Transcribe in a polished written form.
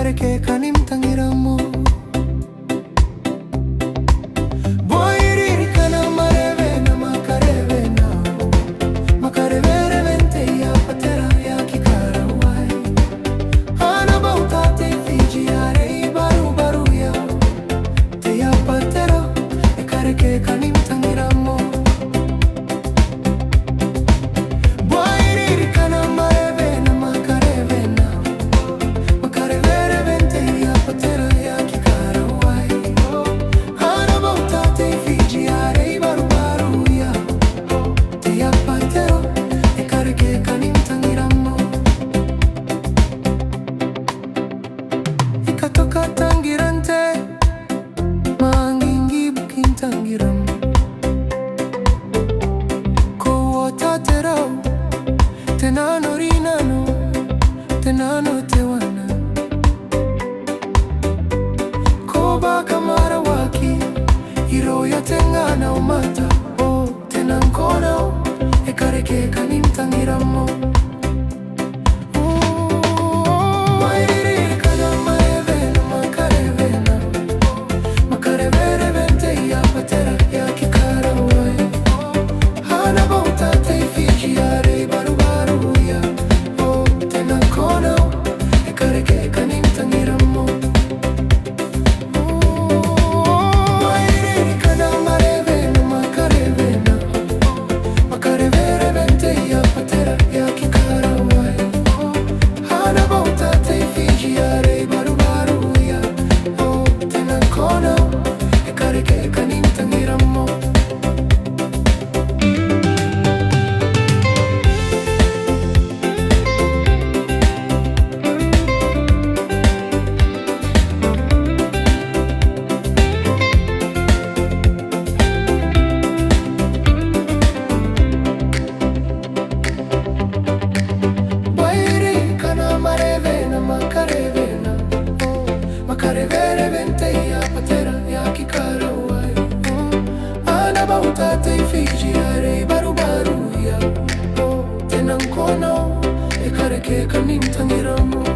kareke kanim tangiramo. Boiri kana mareve na makarewe na makarevere vente I-Abatera ya kikarawai. Ana bautate Fiji are baru baru ya te I-Abatera e kareke kanim tangiramo. Ikatoka tangirante mangingi bukin tangiram ko watatera tenano rinano tenano tewana ko bakamara waki hiro ya tengana umata o tenankona e kareke kanim tangiramo. Karevere vente I-Abatera ya kikarawai. Ana bautate Fiji are baru baru ya tenankona e kareke kanim tangiramo.